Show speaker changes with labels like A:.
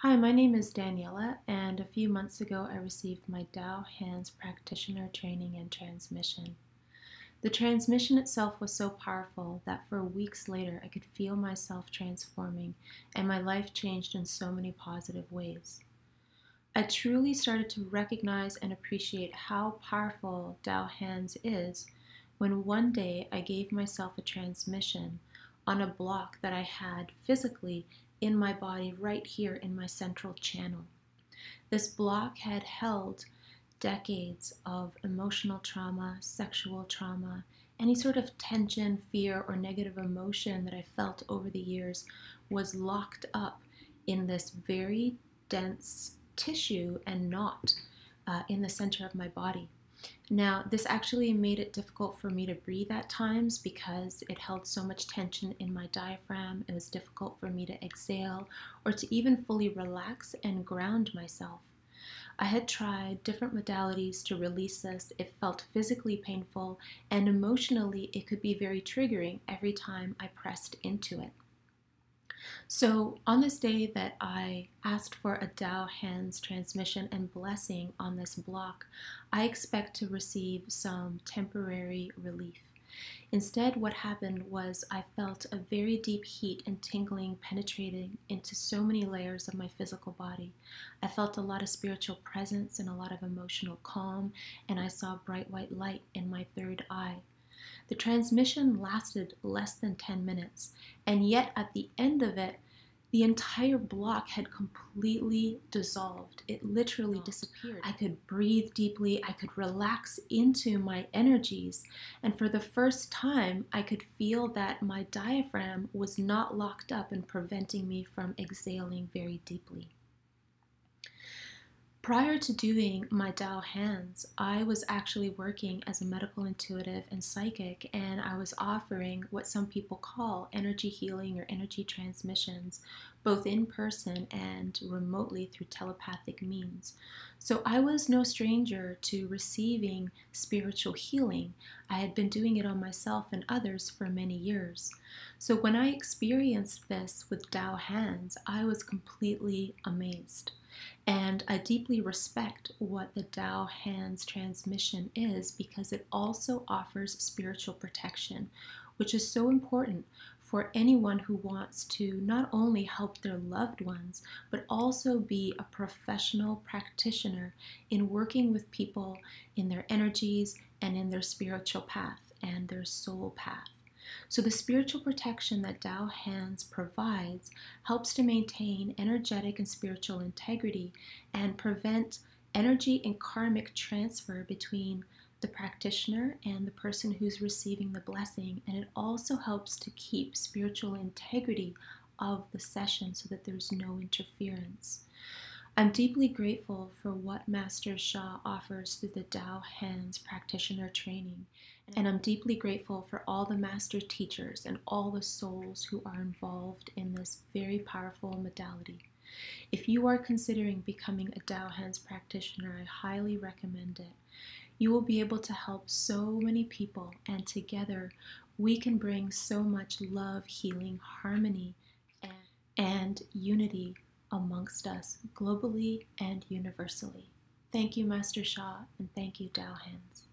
A: Hi, my name is Daniela, and a few months ago I received my Dao Hands Practitioner Training and Transmission. The transmission itself was so powerful that for weeks later I could feel myself transforming and my life changed in so many positive ways. I truly started to recognize and appreciate how powerful Dao Hands is when one day I gave myself a transmission on a block that I had physically in my body right here in my central channel. This block had held decades of emotional trauma, sexual trauma, any sort of tension, fear, or negative emotion that I felt over the years was locked up in this very dense tissue and knot in the center of my body. Now, this actually made it difficult for me to breathe at times because it held so much tension in my diaphragm. It was difficult for me to exhale or to even fully relax and ground myself. I had tried different modalities to release this. It felt physically painful, and emotionally, it could be very triggering every time I pressed into it. So, on this day that I asked for a Dao Hands transmission and blessing on this block, I expect to receive some temporary relief. Instead, what happened was I felt a very deep heat and tingling penetrating into so many layers of my physical body. I felt a lot of spiritual presence and a lot of emotional calm, and I saw bright white light in my third eye. The transmission lasted less than 10 minutes, and yet at the end of it, the entire block had completely dissolved. It literally disappeared. I could breathe deeply, I could relax into my energies, and for the first time, I could feel that my diaphragm was not locked up and preventing me from exhaling very deeply. Prior to doing my Dao Hands, I was actually working as a medical intuitive and psychic, and I was offering what some people call energy healing or energy transmissions, both in person and remotely through telepathic means. So I was no stranger to receiving spiritual healing. I had been doing it on myself and others for many years. So when I experienced this with Dao Hands, I was completely amazed. And I deeply respect what the Dao Hands transmission is because it also offers spiritual protection, which is so important for anyone who wants to not only help their loved ones, but also be a professional practitioner in working with people in their energies and in their spiritual path and their soul path. So the spiritual protection that Dao Hands provides helps to maintain energetic and spiritual integrity and prevent energy and karmic transfer between the practitioner and the person who's receiving the blessing. And it also helps to keep spiritual integrity of the session so that there's no interference. I'm deeply grateful for what Master Sha offers through the Dao Hands practitioner training. And I'm deeply grateful for all the master teachers and all the souls who are involved in this very powerful modality. If you are considering becoming a Dao Hands practitioner, I highly recommend it. You will be able to help so many people, and together we can bring so much love, healing, harmony, and unity amongst us globally and universally. Thank you, Master Sha, and thank you, Dao Hands.